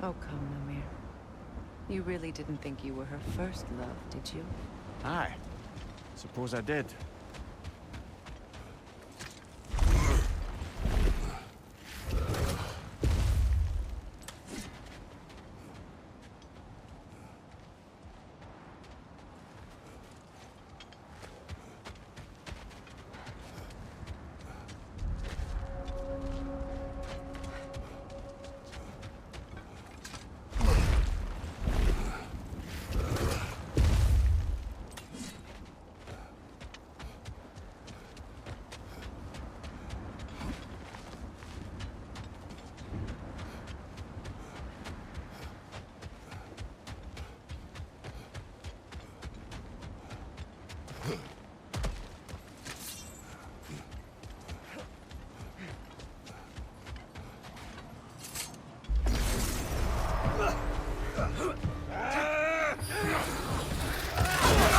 Oh, come, Namir. You really didn't think you were her first love, did you? Aye. Suppose I did.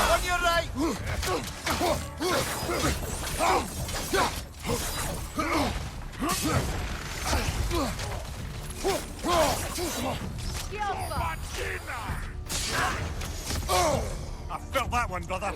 On your right! I felt that one, brother.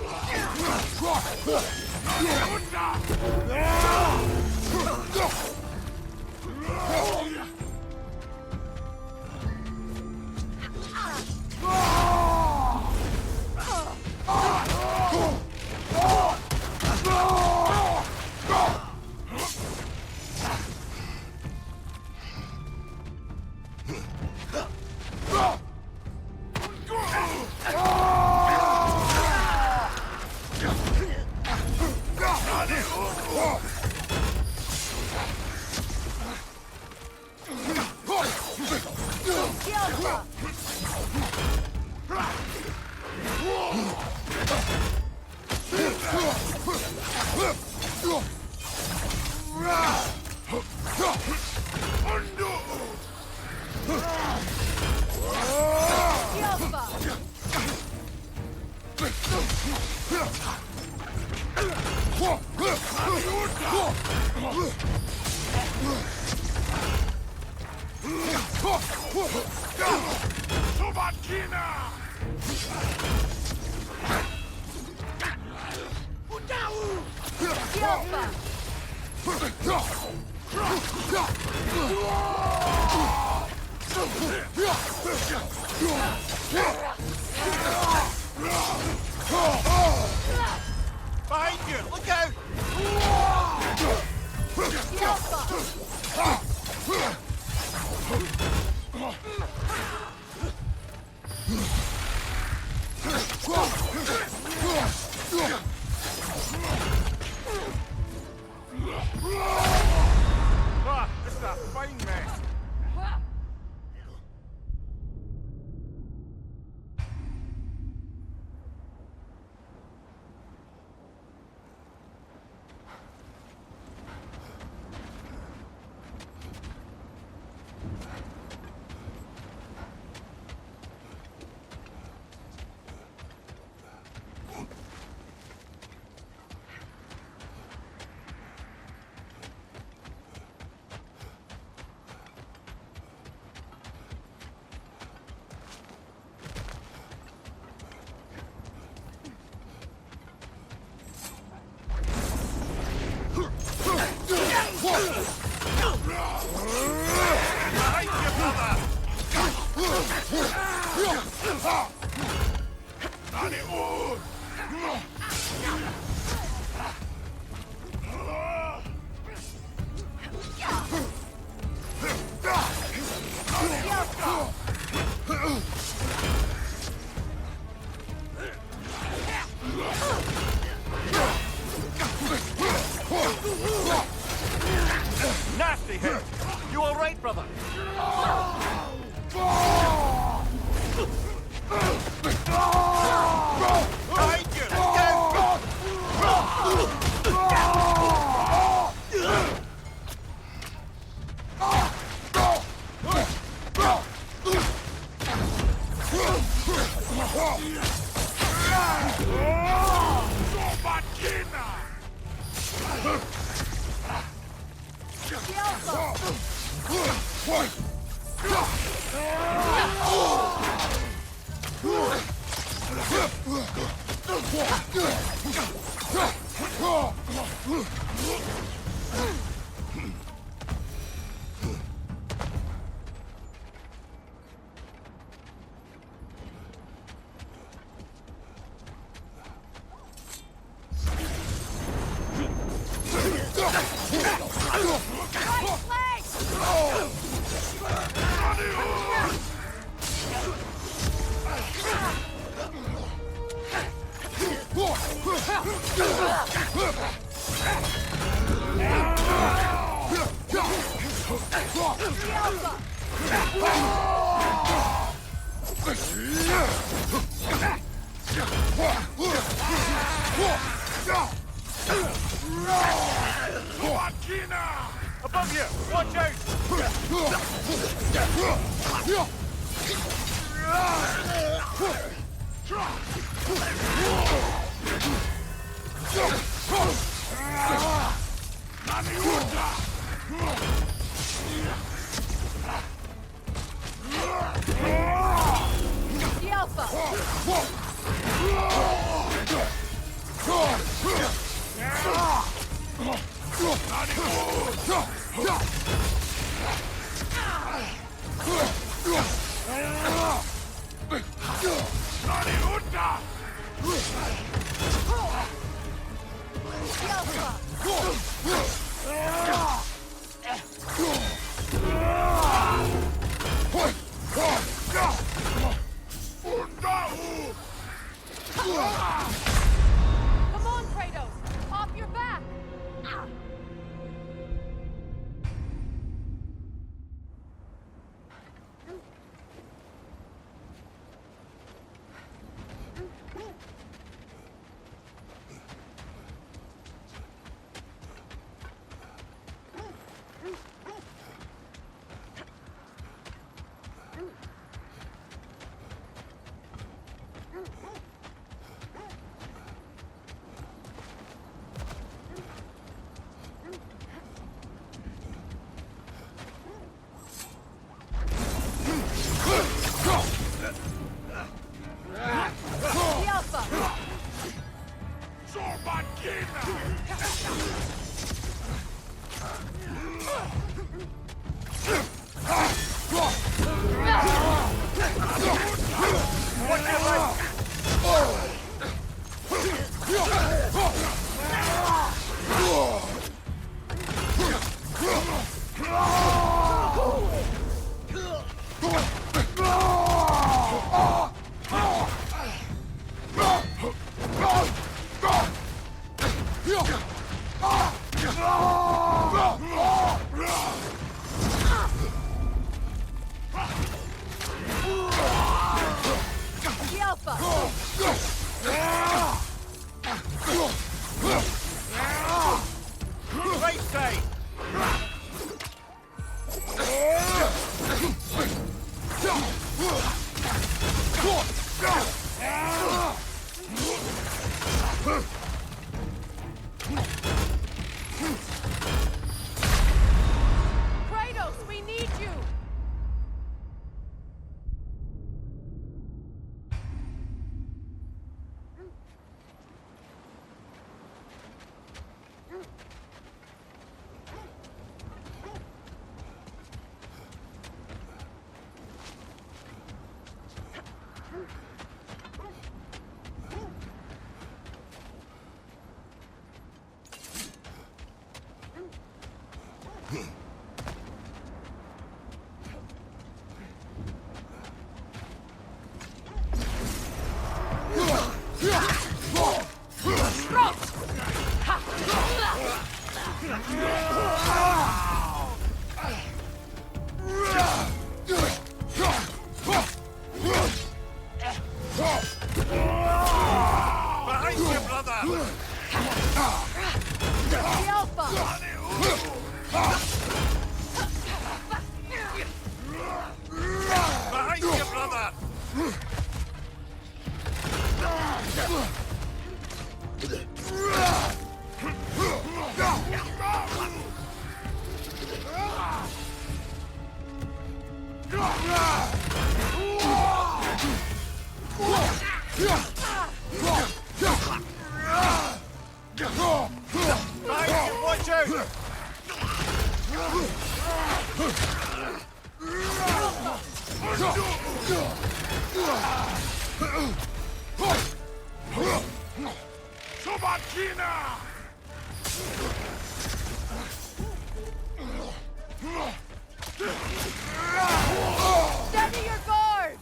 Behind you! Look out! Ah, this is a fine mess. Nasty hit! You alright, brother? Behind you! Look out! Above you! Watch out! The Alpha! The Alpha! Come on, Kratos! Off your back! The Alpha! The Alpha! Right side! Kratos, we need you! Behind you, brother! The Alpha! Behind you, brother! Behind you, watch out! Steady your guard!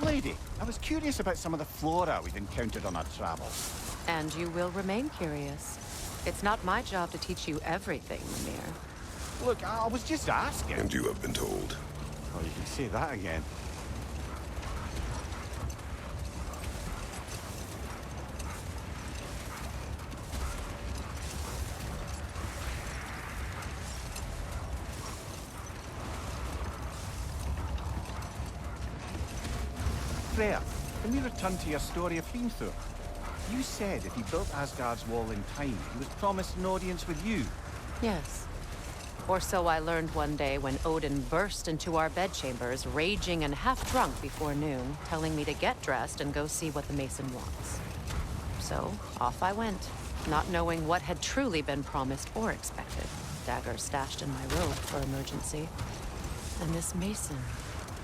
lady. I was curious about some of the flora we've encountered on our travels. And you will remain curious. It's not my job to teach you everything, Mimir. Look, I was just asking. And you have been told. Oh, you can say that again. Freya, when we return to your story of Hrimthur, you said if he built Asgard's wall in time, he was promised an audience with you. Yes. Or so I learned one day when Odin burst into our bedchambers, raging and half-drunk before noon, telling me to get dressed and go see what the Mason wants. So, off I went, not knowing what had truly been promised or expected. Dagger stashed in my robe for emergency. And this Mason,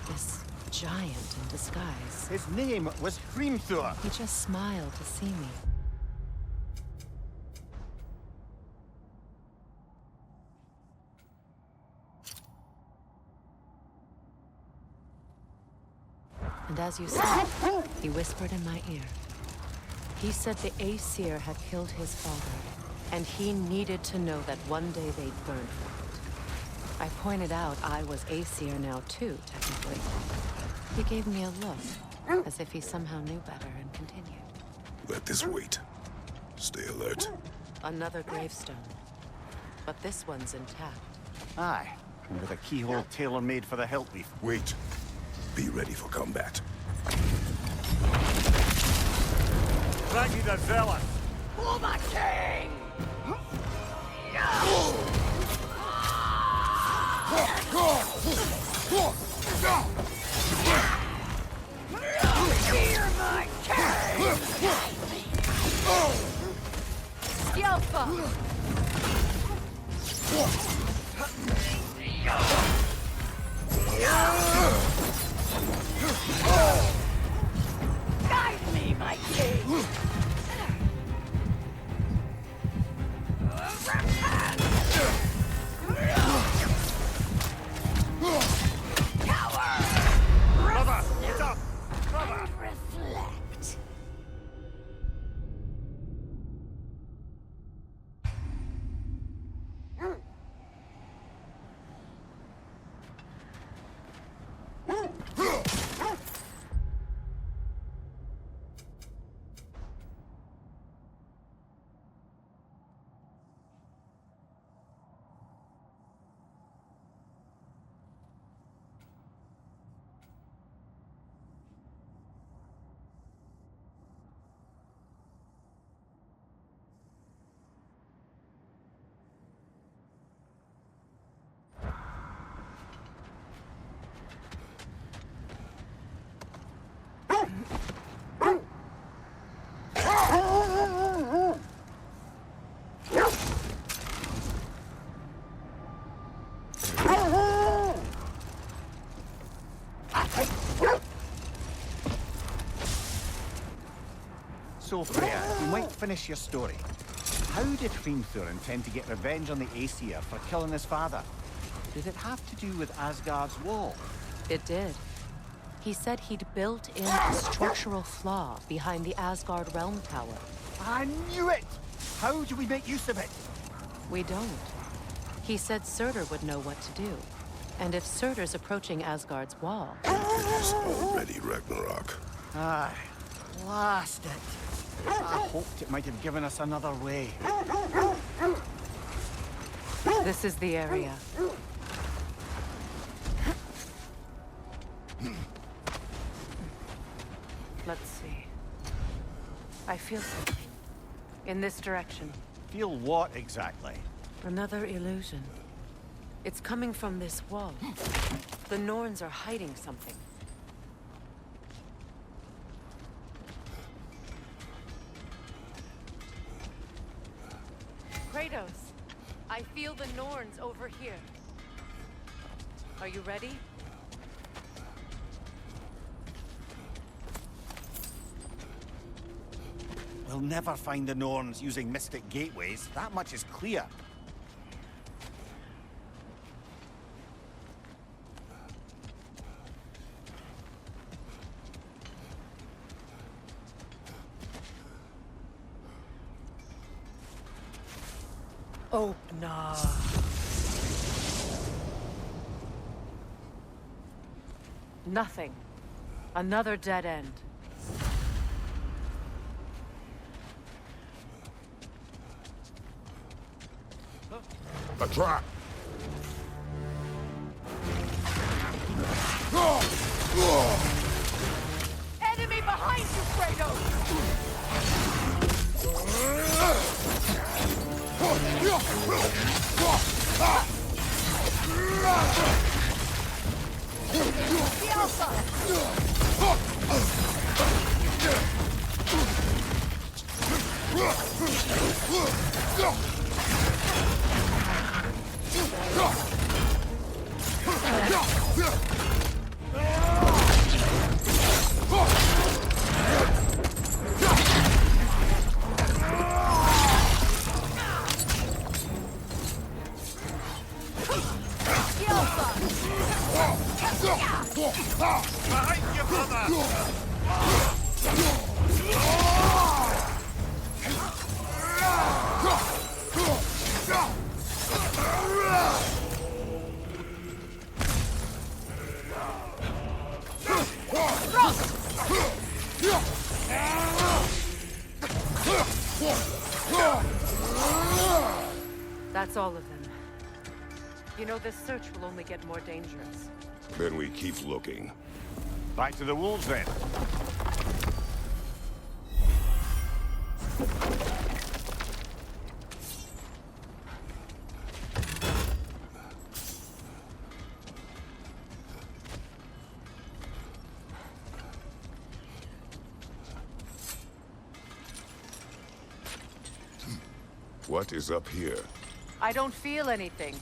this giant in disguise. His name was Hrimthur. He just smiled to see me. And as you said, he whispered in my ear. He said the Aesir had killed his father, and he needed to know that one day they'd burn for it. I pointed out I was Aesir now too, technically. He gave me a look, as if he somehow knew better, and continued. Let this wait. Stay alert. Another gravestone. But this one's intact. Aye, and with a keyhole tailor-made for the hilt leaf. Wait. Be ready for combat. Ragni the Zealous! For the king! Fear my king! Yelpa! Guide me, my king! Brother, get up! Brother! Reflect. So, Freya, you might finish your story. How did Hrimthur intend to get revenge on the Aesir for killing his father? Did it have to do with Asgard's wall? It did. He said he'd built in a structural flaw behind the Asgard Realm Tower. I knew it! How do we make use of it? We don't. He said Surtur would know what to do. And if Surtur's approaching Asgard's wall... It is already Ragnarok. Aye, blast it. I hoped it might have given us another way. This is the area. Let's see. I feel something. In this direction. Feel what exactly? Another illusion. It's coming from this wall. The Norns are hiding something. Kratos, I feel the Norns over here. Are you ready? We'll never find the Norns using mystic gateways. That much is clear. Oh, nah. Nothing. Another dead end. A trap! Enemy behind you, Kratos! The Alpha! The Alpha! Behind you, brother! That's all of them. You know, this search will only get more dangerous. Then we keep looking. Back to the wolves then. What is up here? I don't feel anything.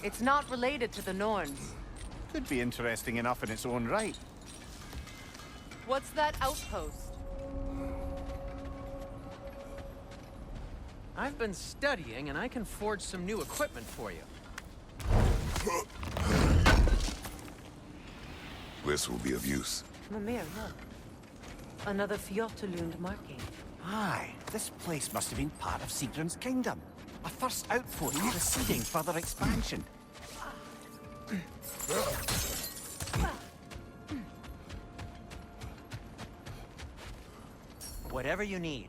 It's not related to the Norns. Could be interesting enough in its own right. What's that outpost? I've been studying, and I can forge some new equipment for you. This will be of use. Mimir, look. Another Fjortulund marking. Aye, this place must have been part of Sigrun's kingdom. A first outpost preceding further expansion. Whatever you need.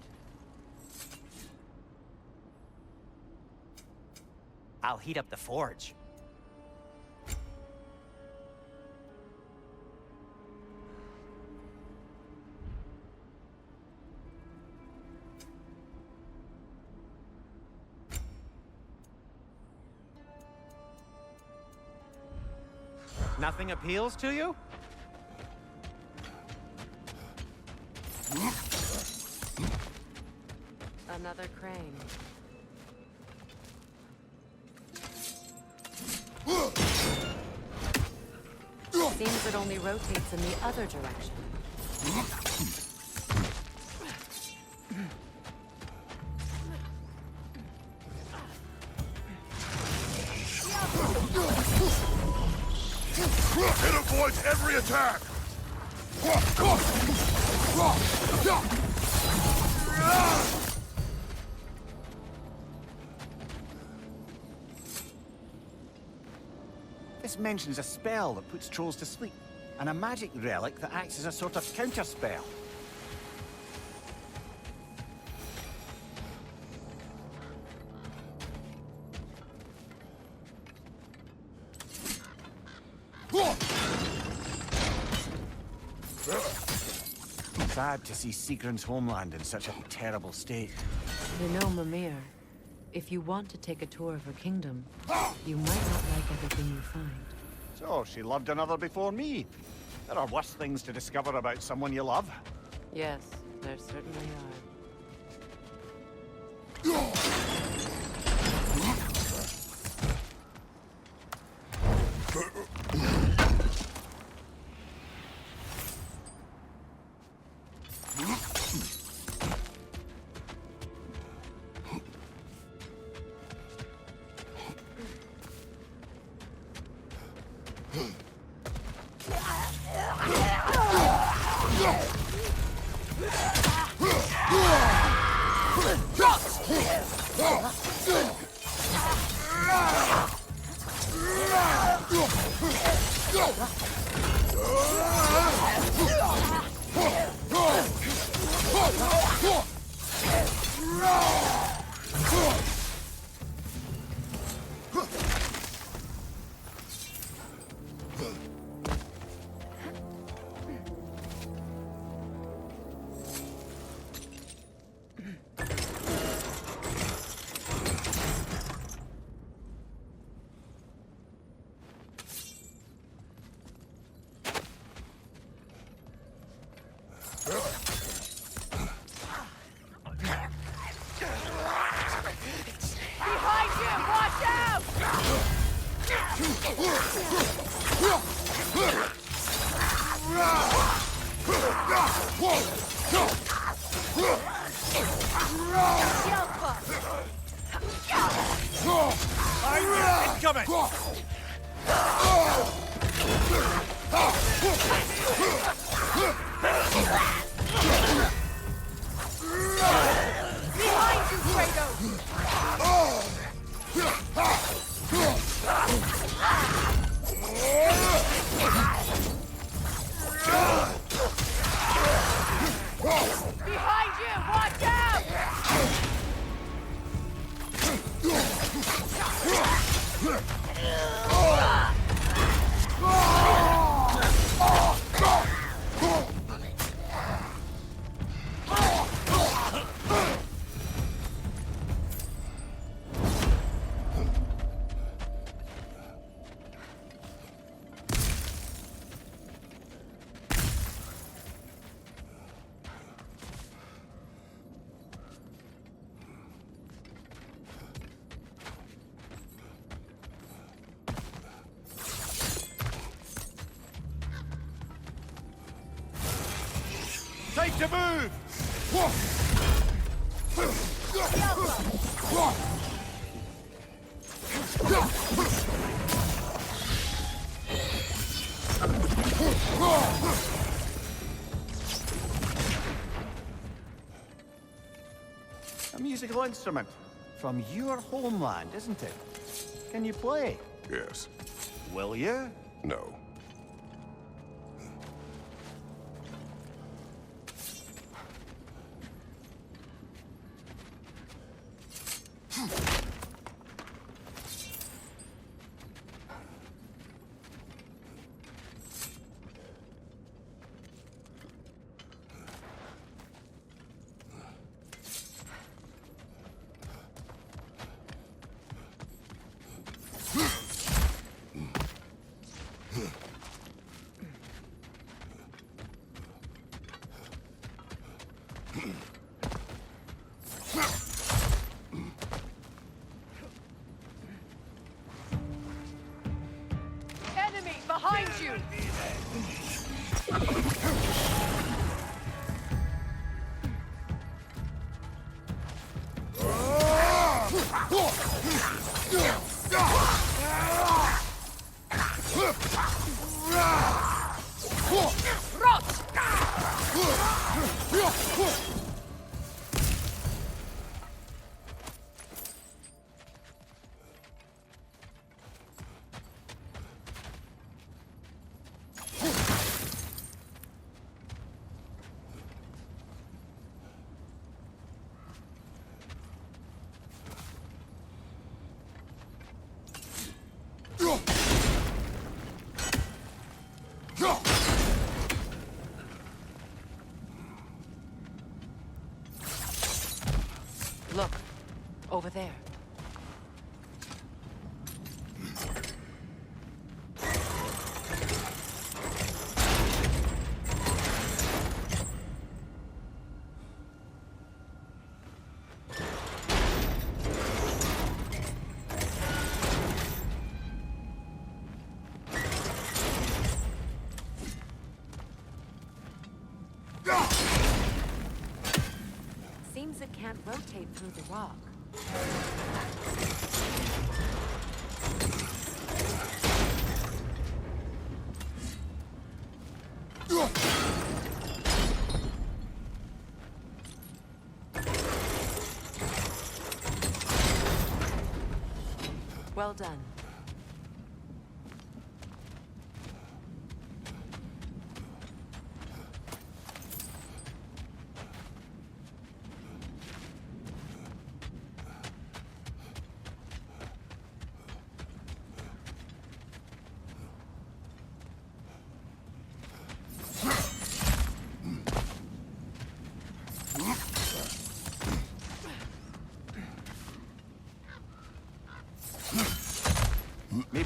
I'll heat up the forge. Nothing appeals to you? Another crane. Seems it only rotates in the other direction. It avoids every attack! This mentions a spell that puts trolls to sleep, and a magic relic that acts as a sort of counter-spell. Sad to see Sigrun's homeland in such a terrible state. You know, Mimir, if you want to take a tour of her kingdom, you might not like everything you find. So, she loved another before me. There are worse things to discover about someone you love. Yes, there certainly are. Behind you! Watch out! Incoming! Behind you, Kratos! Behind you! Watch out! Time to move! A musical instrument from your homeland, isn't it? Can you play? Yes. Will you? No. Enemy behind you! Look, over there. Seems it can't rotate through the rock. Well done.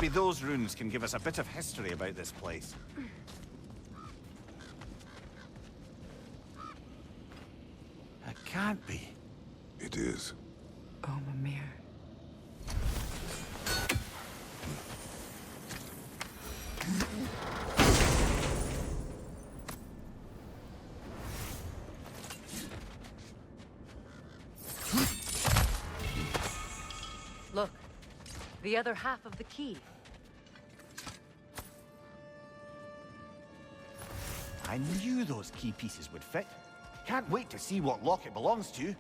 Maybe those runes can give us a bit of history about this place. It can't be. It is. Oh, Mimir. Look, the other half of the key. I knew those key pieces would fit. Can't wait to see what lock it belongs to.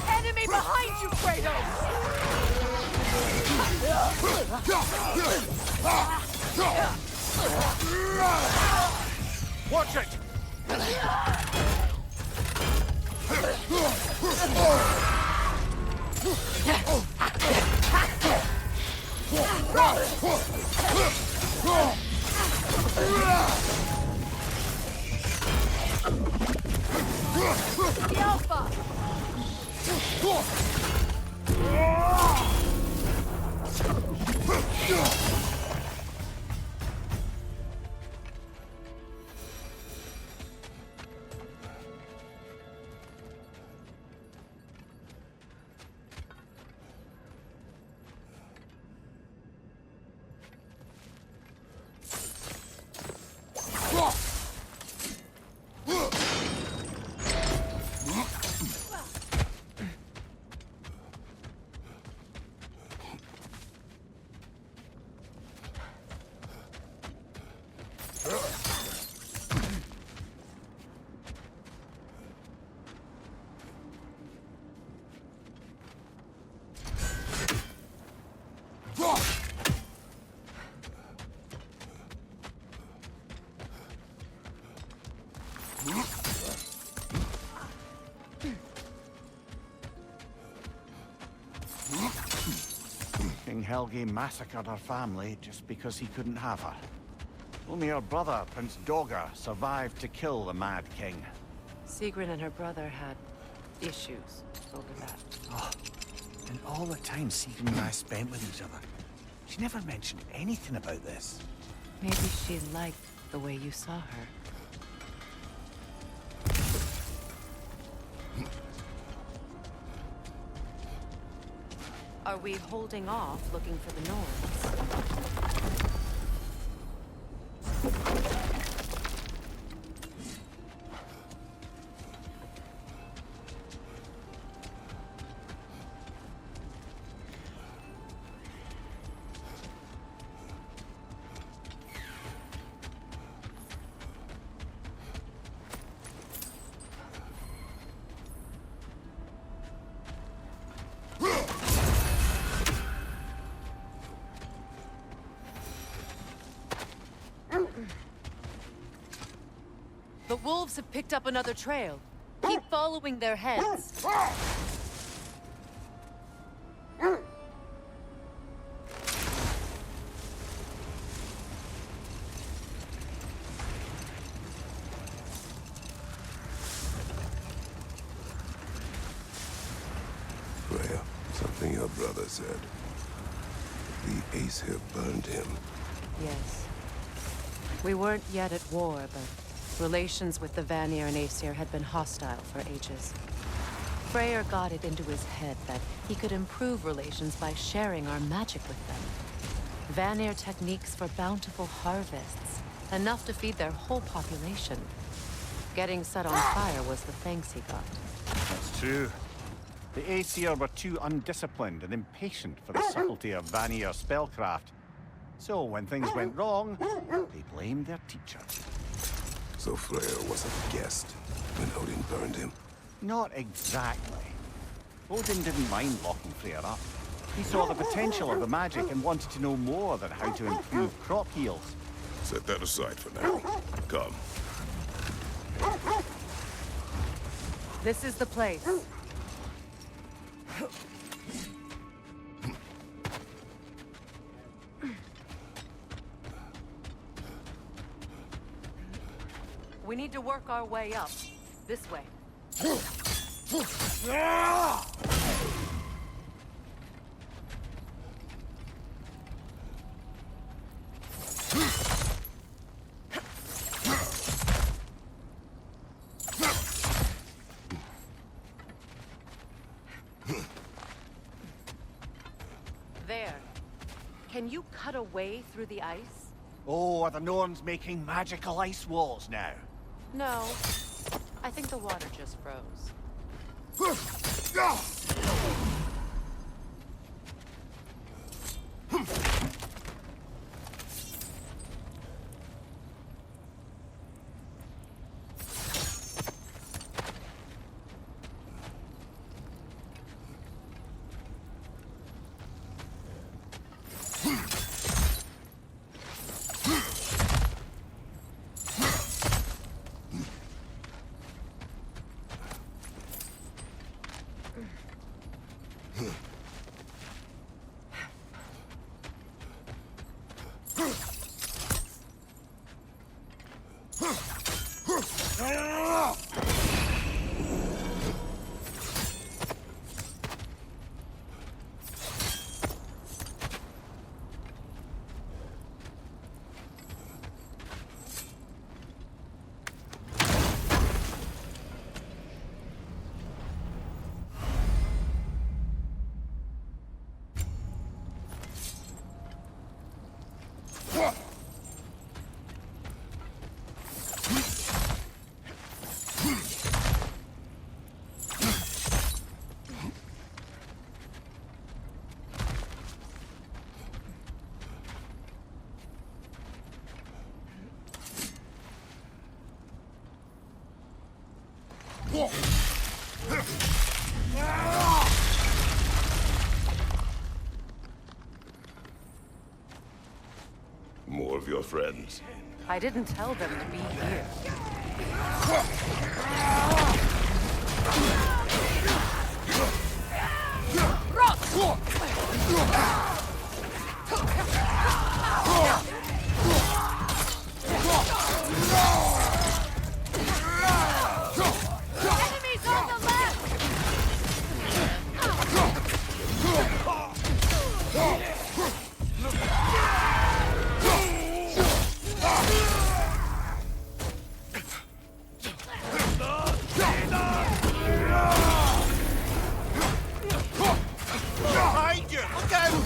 Enemy behind you, Kratos! Watch it! The Alpha! King Helge massacred her family just because he couldn't have her. Only her brother, Prince Dogger, survived to kill the Mad King. Sigrun and her brother had issues over that. Oh, and all the time Sigrun and I spent with each other, she never mentioned anything about this. Maybe she liked the way you saw her. Are we holding off looking for the Norns? The wolves have picked up another trail. Keep following their heads. Freya, something your brother said. The Ace here burned him. Yes. We weren't yet at war, but relations with the Vanir and Aesir had been hostile for ages. Freyr got it into his head that he could improve relations by sharing our magic with them. Vanir techniques for bountiful harvests, enough to feed their whole population. Getting set on fire was the thanks he got. That's true. The Aesir were too undisciplined and impatient for the subtlety of Vanir spellcraft. So when things went wrong, they blamed their teacher. So Freyr was a guest when Odin burned him. Not exactly. Odin didn't mind locking Freyr up. He saw the potential of the magic and wanted to know more than how to improve crop yields. Set that aside for now. Come. This is the place. We need to work our way up. This way. There. Can you cut a way through the ice? Oh, are the Norns making magical ice walls now? No. I think the water just froze. More of your friends. I didn't tell them to be here. Enemies on the left! Behind you! Look out!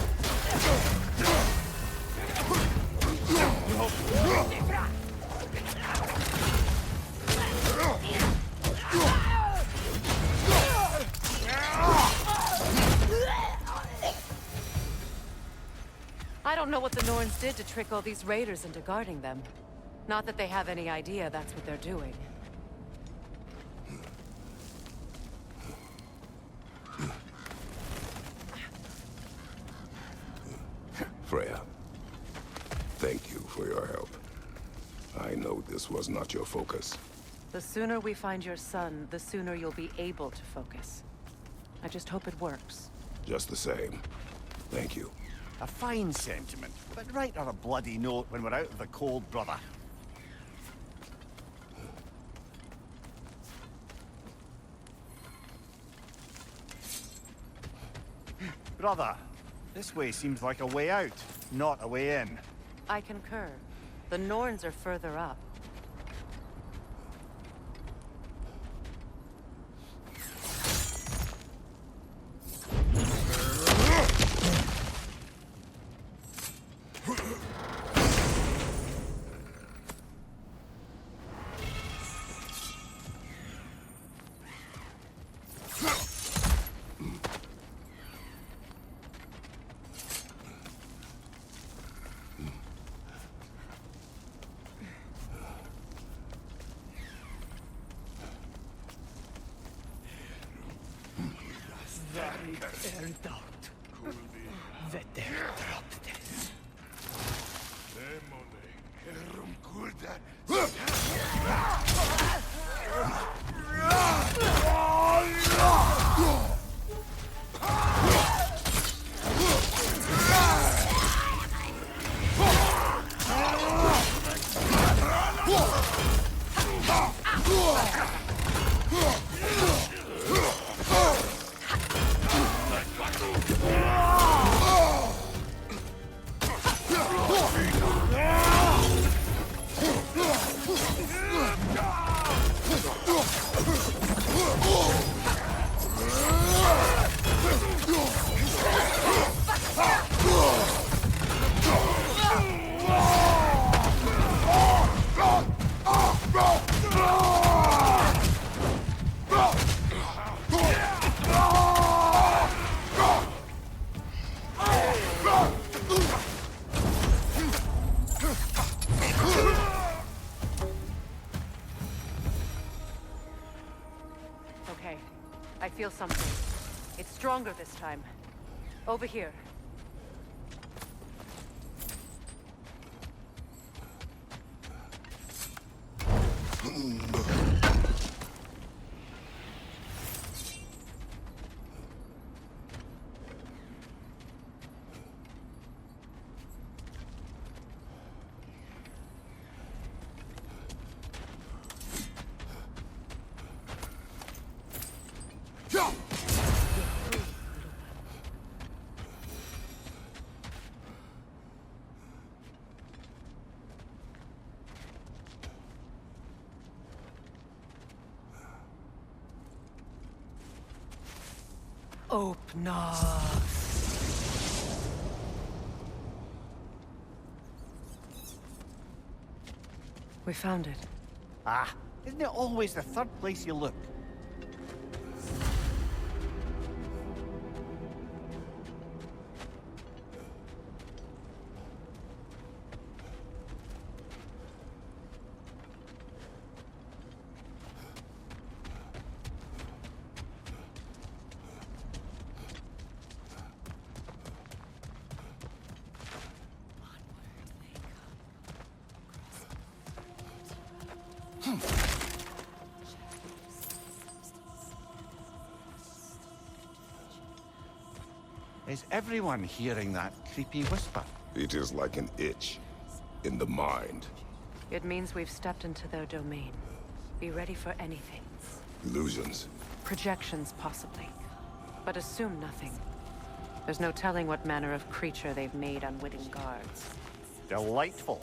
I don't know what the Norns did to trick all these raiders into guarding them. Not that they have any idea that's what they're doing. Freya, thank you for your help. I know this was not your focus. The sooner we find your son, the sooner you'll be able to focus. I just hope it works. Just the same, thank you. A fine sentiment, but write her a bloody note when we're out of the cold, brother. Brother, this way seems like a way out, not a way in. I concur. The Norns are further up. Okay, I feel something. It's stronger this time. Over here. Open up. We found it. Ah, isn't it always the third place you look? Is everyone hearing that creepy whisper? It is like an itch in the mind. It means we've stepped into their domain. Be ready for anything. Illusions. Projections, possibly. But assume nothing. There's no telling what manner of creature they've made unwitting guards. Delightful.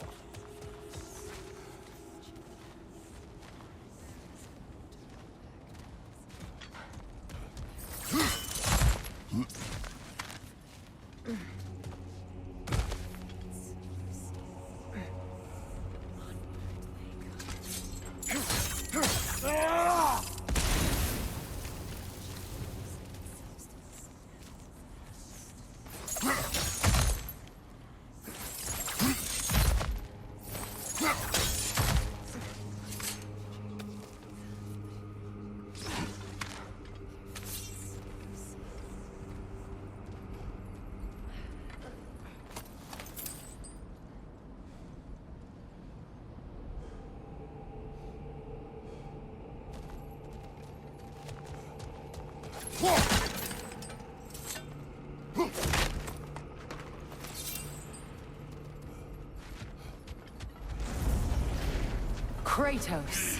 Kratos,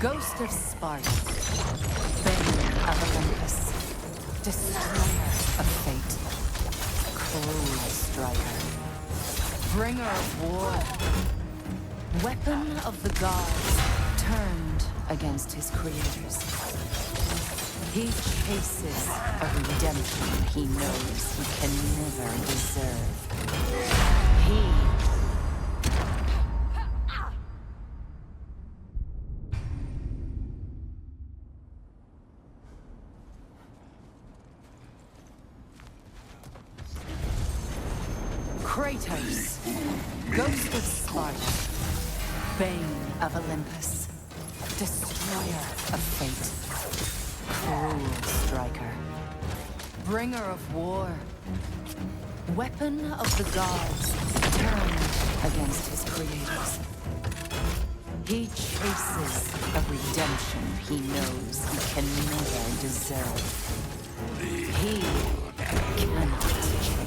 Ghost of Sparta, Bane of Olympus, Destroyer of Fate, Cruel Striker, Bringer of War, Weapon of the gods, turned against his creators. He chases a redemption he knows he can never deserve. He... Kratos, Ghost of Sparta, Bane of Olympus, Destroyer of Fate, Cruel Striker, Bringer of War, Weapon of the gods, turned against his creators. He chases a redemption he knows he can never deserve. He cannot change.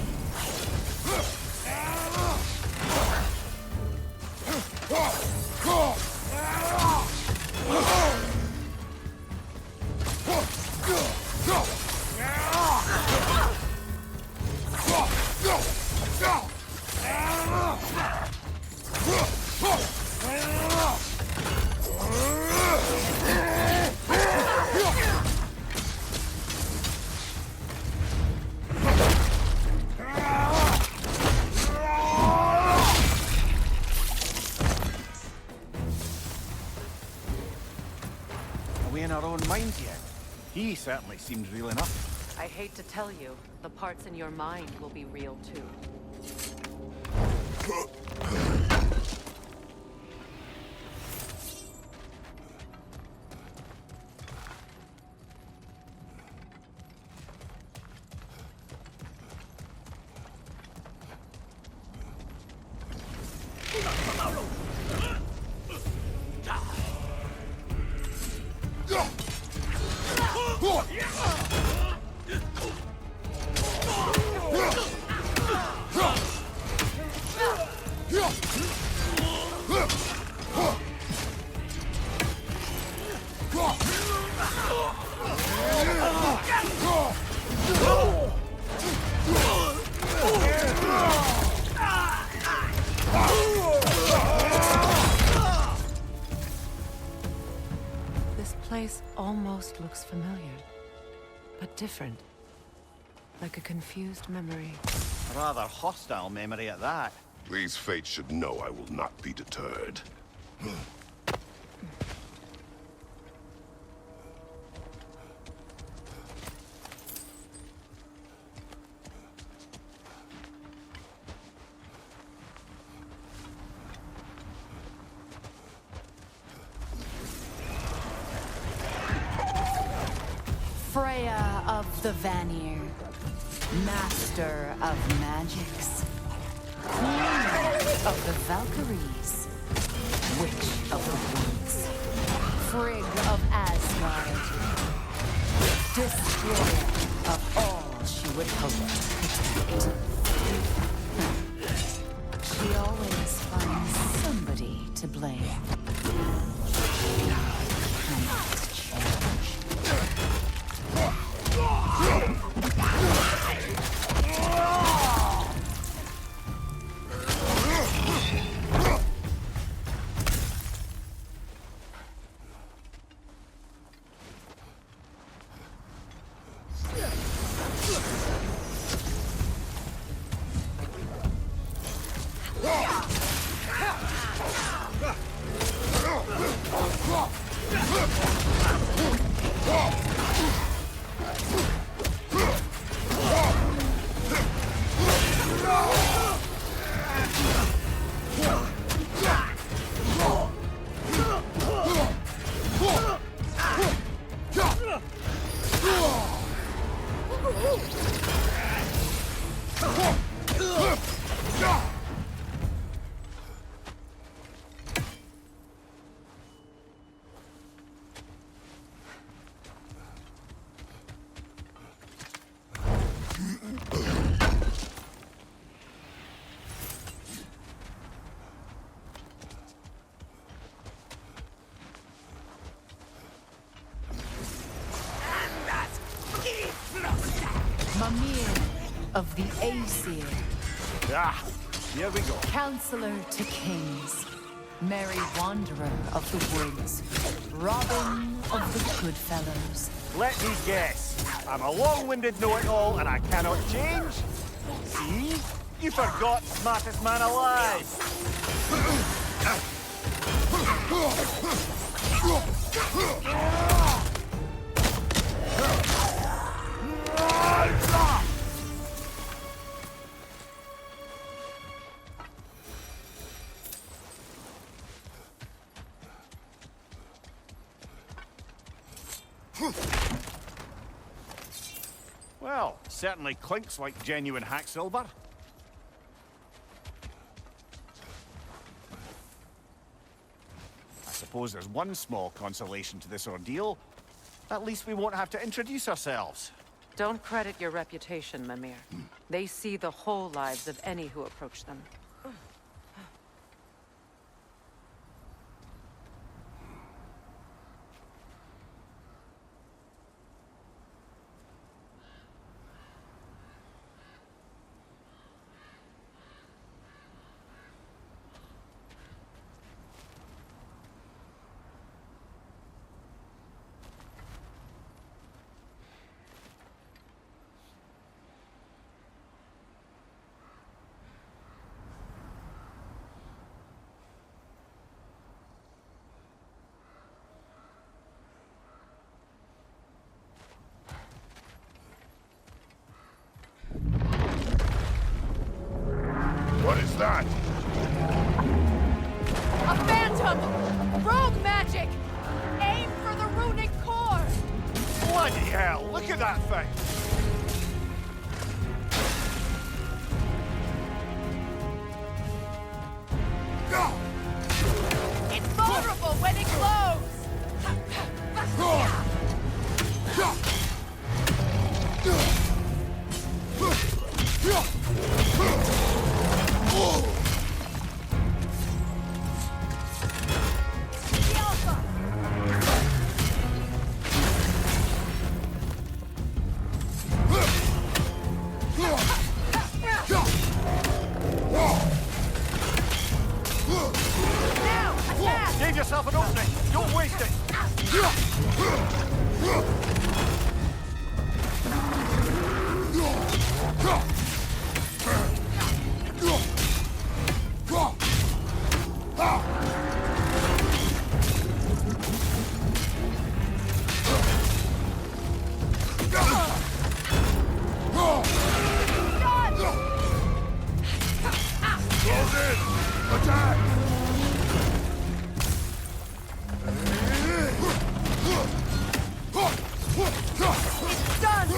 Are we in our own minds yet? He certainly seems real enough. I hate to tell you, the parts in your mind will be real too. This place almost looks familiar, but different. Like a confused memory. A rather hostile memory at that. These fates should know I will not be deterred. Freya of the Vanir, master of magics, queen of the Valkyries, witch of the woods, Frigg of Asgard, destroyer of all she would hope to protect. She always finds somebody to blame. Cannot change. Mimir of the Aesir, Ah, here we go. counselor to kings, merry wanderer of the woods, Robin of the Goodfellows. Let me guess. I'm a long-winded know-it-all and I cannot change? See? You forgot smartest man alive. Well, certainly clinks like genuine hack silver. I suppose there's one small consolation to this ordeal. At least we won't have to introduce ourselves. Don't credit your reputation, Mimir. They see the whole lives of any who approach them. What is that? A phantom! Rogue magic! Aim for the runic core! Bloody hell, look at that thing! It's vulnerable when it glows! The Alpha! Now, attack! Give yourself an opening, don't waste it! Close in! Attack! It's done!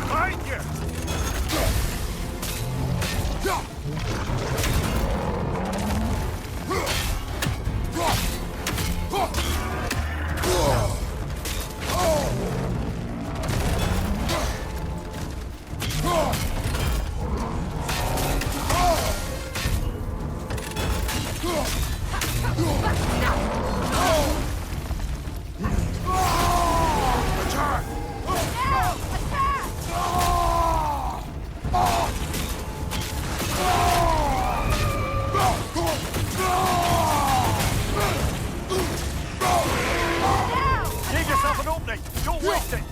Behind you! Now, attack! Now! Give yourself an opening, don't waste it!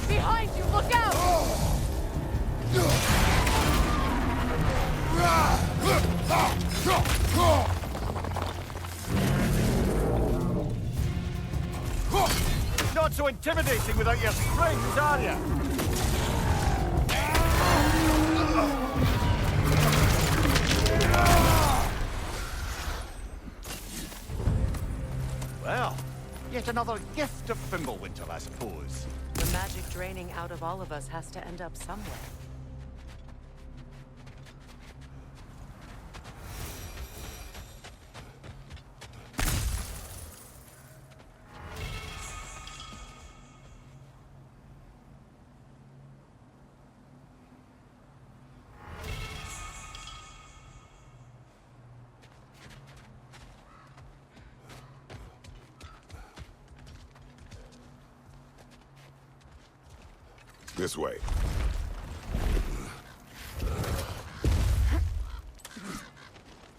Behind you, look out! Not so intimidating without your strings, are you? Well, yet another gift of Fimbulwinter, I suppose. The magic draining out of all of us has to end up somewhere. This way.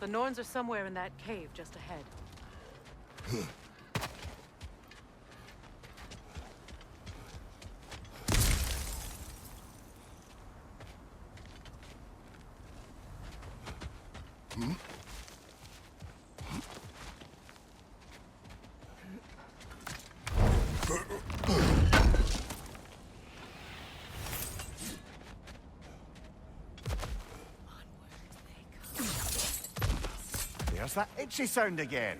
The Norns are somewhere in that cave just ahead. There's that itchy sound again.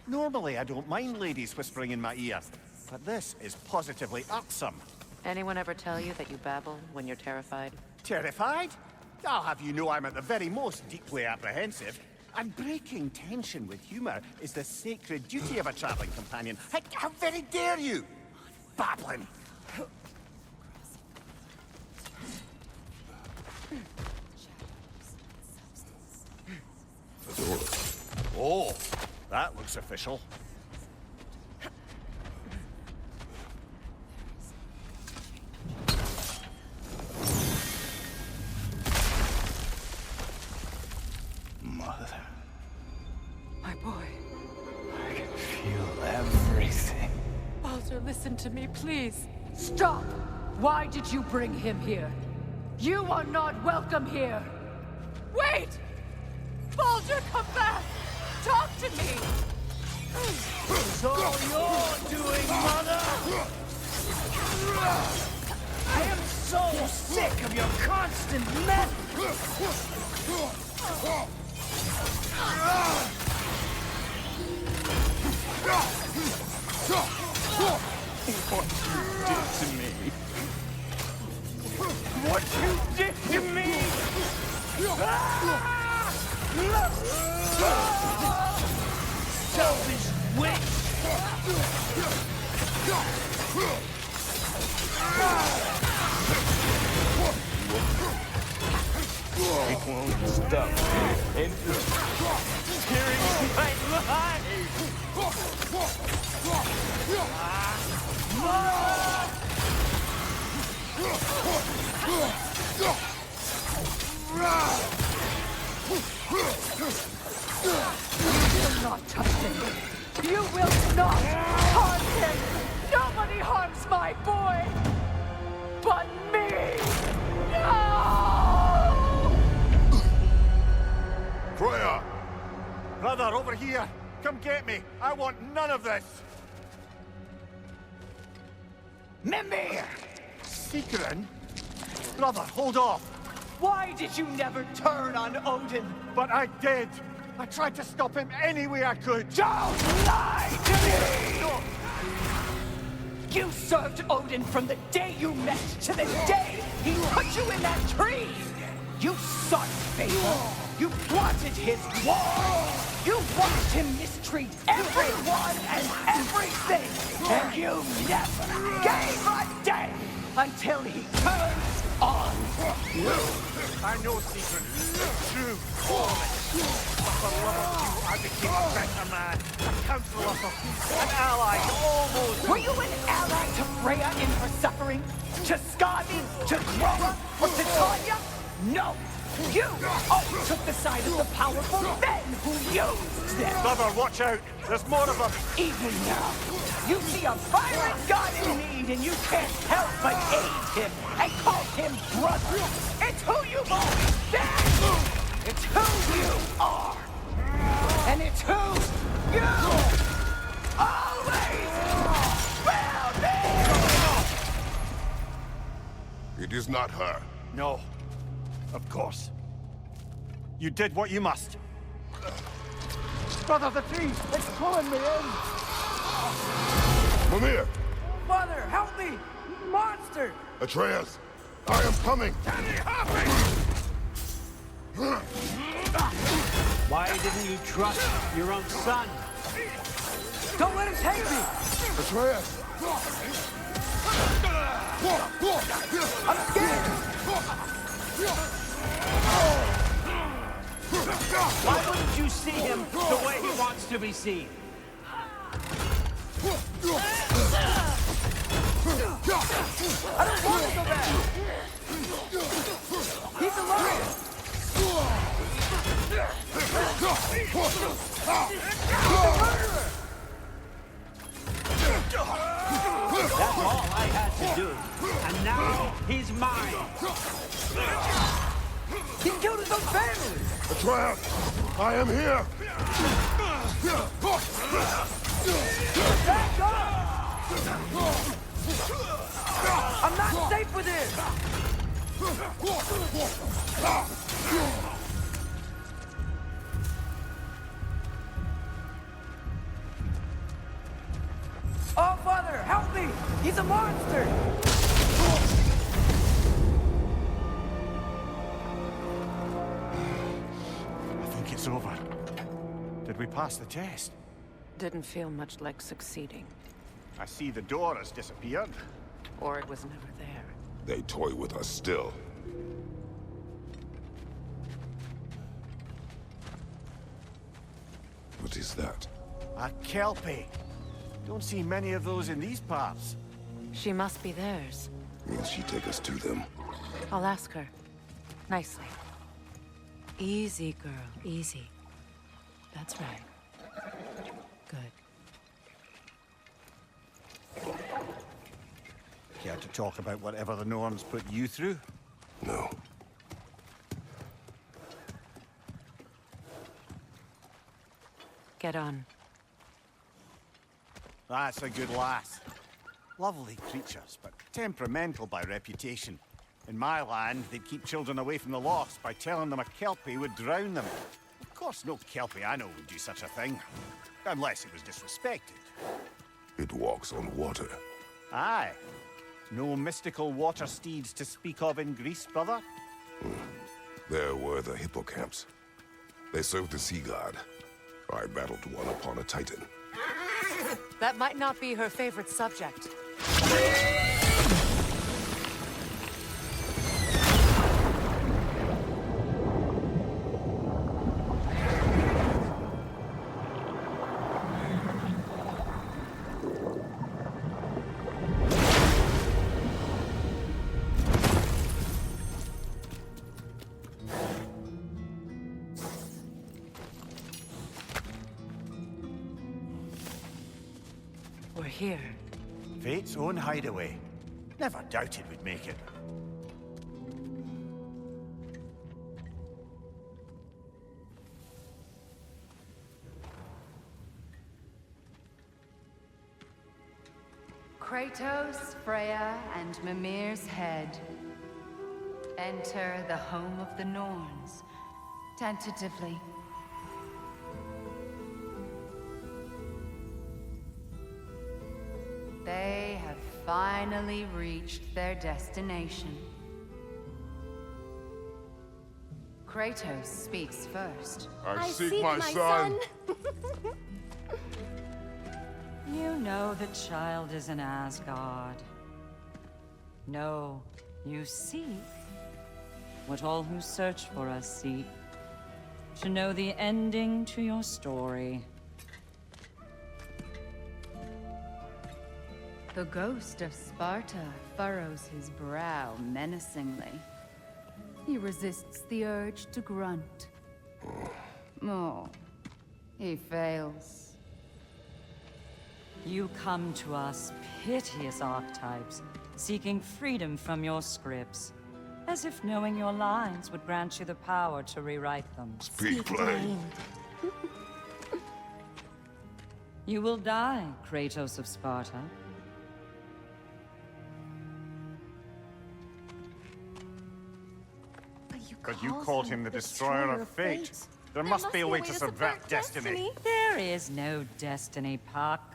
Normally, I don't mind ladies whispering in my ear, but this is positively irksome. Anyone ever tell you that you babble when you're terrified? Terrified? I'll have you know I'm at the very most deeply apprehensive. And breaking tension with humor is the sacred duty of a traveling companion. How very dare you! Babbling! The door. Oh, that looks official. Mother, My boy. I can feel everything. Baldur, listen to me, please. Stop! Why did you bring him here? You are not welcome here! Wait! Baldur, come back! Talk to me! It's all you're doing, Mother! I am so sick of your constant mess! What you did to me! Selfish witch! It won't stop into tearing my life! You will not touch him! You will not harm him! Nobody harms my boy! But me! No! Freya! Brother, over here! Come get me! I want none of this! Mimir! Secret? Brother, hold off! Why did you never turn on Odin? But I did! I tried to stop him any way I could! Don't lie to me! You served Odin from the day you met to the day he put you in that tree! You sought favor! You plotted his war! You watched him mistreat everyone and everything! And you never gave a damn until he turned on you! I know Secret. True. All of it. But for love of you, I became a better man. A counselor, an ally, almost. Were you an ally to Freya in her suffering? To Skadi? To Groma? Or to Tanya? No! You always took the side of the powerful men who used them! Brother, watch out. There's more of them. Even now, you see a violent god in need and you can't help but aid him and call him brother. It's who you've always been! It's who you are! And it's who you always will be! It is not her. No. Of course. You did what you must. Brother, the tree! It's pulling me in! Mimir! Mother, help me! Monster! Atreus! I am coming! Why didn't you trust your own son? Don't let him take me! Atreus! I'm scared! Why wouldn't you see him the way he wants to be seen? I don't want to go back! That's all I had to do. And now he's mine. He killed his own family! Atreus, I am here. Back up! I'm not safe with him! Oh, Father, help me! He's a monster! I think it's over. Did we pass the test? Didn't feel much like succeeding. I see the door has disappeared. Or it was never there. They toy with us still. What is that? A kelpie. Don't see many of those in these parts. She must be theirs. Will she take us to them? I'll ask her. Nicely. Easy, girl. Easy. That's right. Good. Care to talk about whatever the Norns put you through? No. Get on. That's a good lass. Lovely creatures, but temperamental by reputation. In my land, they'd keep children away from the lost by telling them a kelpie would drown them. Of course, no kelpie I know would do such a thing. Unless it was disrespected. It walks on water. Aye. No mystical water steeds to speak of in Greece, brother? There were the hippocamps. They served the sea god. I battled one upon a titan. That might not be her favorite subject. We're here. Fate's own hideaway. Never doubted we'd make it. Kratos, Freya, and Mimir's head. Enter the home of the Norns. Tentatively. They have finally reached their destination. Kratos speaks first. I seek my son. You know the child is in Asgard. No, you seek what all who search for us seek. To know the ending to your story. The ghost of Sparta furrows his brow menacingly. He resists the urge to grunt. Oh, he fails. You come to us, piteous archetypes, seeking freedom from your scripts. As if knowing your lines would grant you the power to rewrite them. Speak plain. You will die, Kratos of Sparta. But you called him the destroyer of fate. There must be a way to subvert destiny. There is no destiny, Puck.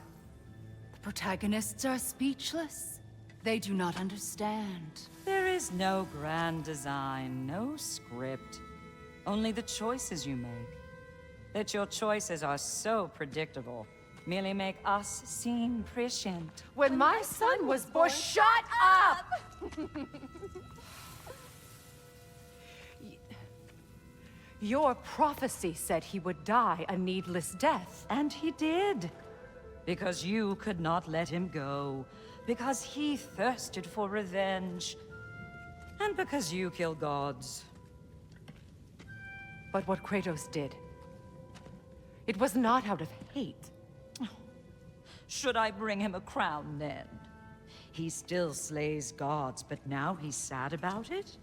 The protagonists are speechless. They do not understand. There is no grand design, no script. Only the choices you make. That your choices are so predictable, merely make us seem prescient. When my son was born, shut up! Your prophecy said he would die a needless death. And he did. Because you could not let him go. Because he thirsted for revenge. And because you kill gods. But what Kratos did, It was not out of hate. Should I bring him a crown then? He still slays gods, but now he's sad about it?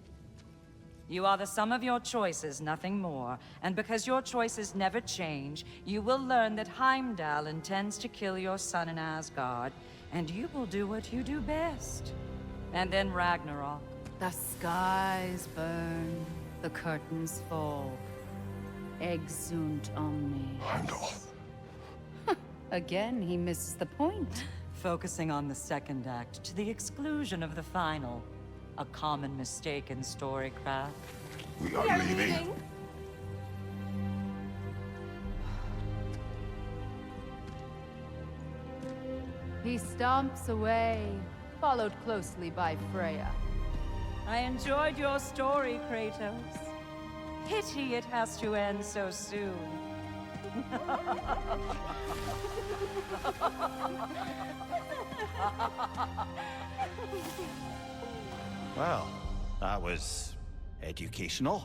You are the sum of your choices, nothing more. And because your choices never change, you will learn that Heimdall intends to kill your son in Asgard, and you will do what you do best. And then Ragnarok. The skies burn, the curtains fall. Exunt omnes. Heimdall. Again, he misses the point. Focusing on the second act to the exclusion of the final. A common mistake in storycraft. We are leaving. He stomps away, followed closely by Freya. I enjoyed your story, Kratos. Pity it has to end so soon. Well, that was educational.